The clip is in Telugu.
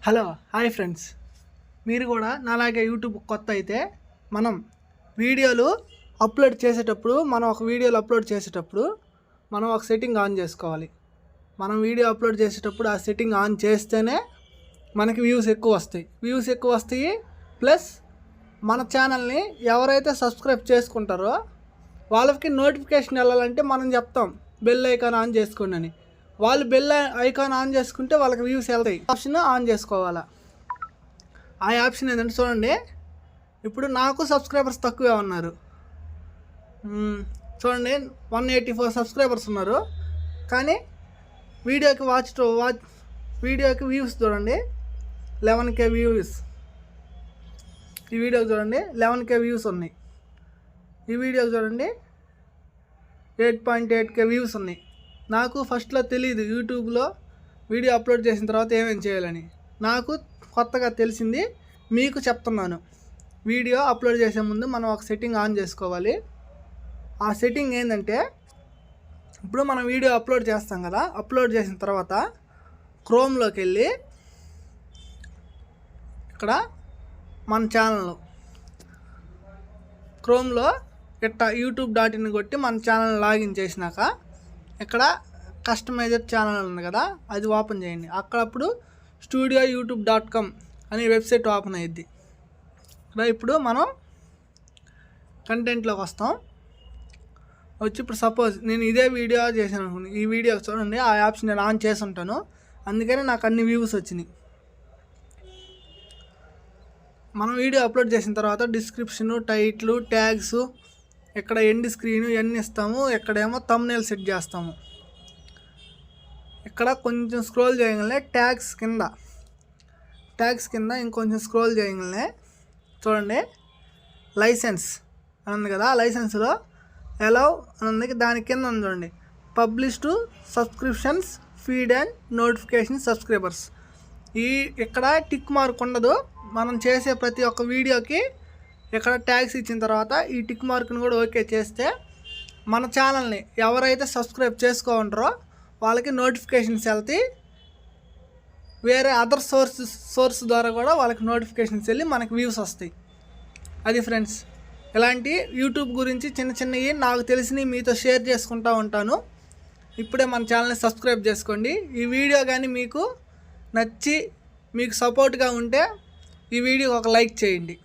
హలో హాయ్ ఫ్రెండ్స్, మీరు కూడా నాలాగే యూట్యూబ్ కొత్త అయితే మనం వీడియోలు అప్లోడ్ చేసేటప్పుడు మనం ఒక సెట్టింగ్ ఆన్ చేసుకోవాలి. మనం వీడియో అప్లోడ్ చేసేటప్పుడు ఆ సెట్టింగ్ ఆన్ చేస్తేనే మనకి వ్యూస్ ఎక్కువ వస్తాయి. ప్లస్ మన ఛానల్ని ఎవరైతే సబ్స్క్రైబ్ చేసుకుంటారో వాళ్ళకి నోటిఫికేషన్ వెళ్ళాలంటే మనం చెప్తాం బెల్ ఐకాన్ ఆన్ చేసుకోండి అని. వాళ్ళు బెల్ ఐకాన్ ఆన్ చేసుకుంటే వాళ్ళకి వ్యూస్ వెళ్తాయి. ఆప్షన్ ఆన్ చేసుకోవాలా. ఆ ఆప్షన్ ఏంటంటే చూడండి, ఇప్పుడు నాకు సబ్స్క్రైబర్స్ తక్కువే ఉన్నారు. చూడండి 184 సబ్స్క్రైబర్స్ ఉన్నారు, కానీ వీడియోకి వ్యూస్ చూడండి 11K వ్యూస్. ఈ వీడియోకి చూడండి 11K వ్యూస్ ఉన్నాయి. ఈ వీడియోకి చూడండి 8.8K వ్యూస్ ఉన్నాయి. నాకు ఫస్ట్లో తెలియదు యూట్యూబ్లో వీడియో అప్లోడ్ చేసిన తర్వాత ఏమేమి చేయాలని. నాకు కొత్తగా తెలిసింది, మీకు చెప్తున్నాను. వీడియో అప్లోడ్ చేసే ముందు మనం ఒక సెట్టింగ్ ఆన్ చేసుకోవాలి. ఆ సెట్టింగ్ ఏంటంటే, ఇప్పుడు మనం వీడియో అప్లోడ్ చేస్తాం కదా, అప్లోడ్ చేసిన తర్వాత క్రోమ్లోకి వెళ్ళి ఇక్కడ మన ఛానల్ క్రోమ్లో youtube.in కొట్టి మన ఛానల్ లాగిన్ చేసినాక ఇక్కడ కస్టమైజర్ ఛానల్ ఉంది కదా, అది ఓపెన్ చేయండి. అప్పుడు studioyoutube.com అనే వెబ్సైట్ ఓపెన్ అయ్యిద్ది. ఇప్పుడు మనం కంటెంట్లోకి వస్తాం. ఇప్పుడు సపోజ్ నేను ఇదే వీడియో చేశాను అనుకోండి. ఈ వీడియో చూడండి, ఆ ఆప్షన్ నేను ఆన్ చేసి ఉంటాను, అందుకని నాకు అన్ని వ్యూస్ వచ్చినాయి. మనం వీడియో అప్లోడ్ చేసిన తర్వాత డిస్క్రిప్షను, టైటిల్, ట్యాగ్స్, ఇక్కడ ఎండ్ స్క్రీను ఇవన్నీ ఇస్తాము. ఇక్కడేమో థంబ్నెయిల్ సెట్ చేస్తాము. ఇక్కడ కొంచెం స్క్రోల్ చేయగలనే ట్యాగ్స్ కింద ఇంకొంచెం స్క్రోల్ చేయగలనే చూడండి లైసెన్స్ అని ఉంది కదా, లైసెన్స్లో అలౌ అని ఉంది. దాని కింద ఉంది చూడండి publish to subscriptions, feed and notification subscribers. ఇక్కడ టిక్ మార్క్ ఉండదు. మనం చేసే ప్రతి ఒక్క వీడియోకి ఇక్కడ ట్యాగ్స్ ఇచ్చిన తర్వాత ఈ టిక్ మార్క్ని కూడా ఓకే చేస్తే మన ఛానల్ని ఎవరైతే సబ్స్క్రైబ్ చేసుకోంటారో వాళ్ళకి నోటిఫికేషన్స్ వెళ్తాయి. వేరే అదర్ సోర్స్ ద్వారా కూడా వాళ్ళకి నోటిఫికేషన్స్ వెళ్ళి మనకి వ్యూస్ వస్తాయి. అది ఫ్రెండ్స్, ఇలాంటి యూట్యూబ్ గురించి చిన్నవి నాకు తెలిసినవి మీతో షేర్ చేసుకుంటూ ఉంటాను. ఇప్పుడే మన ఛానల్ని సబ్స్క్రైబ్ చేసుకోండి. ఈ వీడియో కానీ మీకు నచ్చి మీకు సపోర్ట్గా ఉంటే ఈ వీడియోకి ఒక లైక్ చేయండి.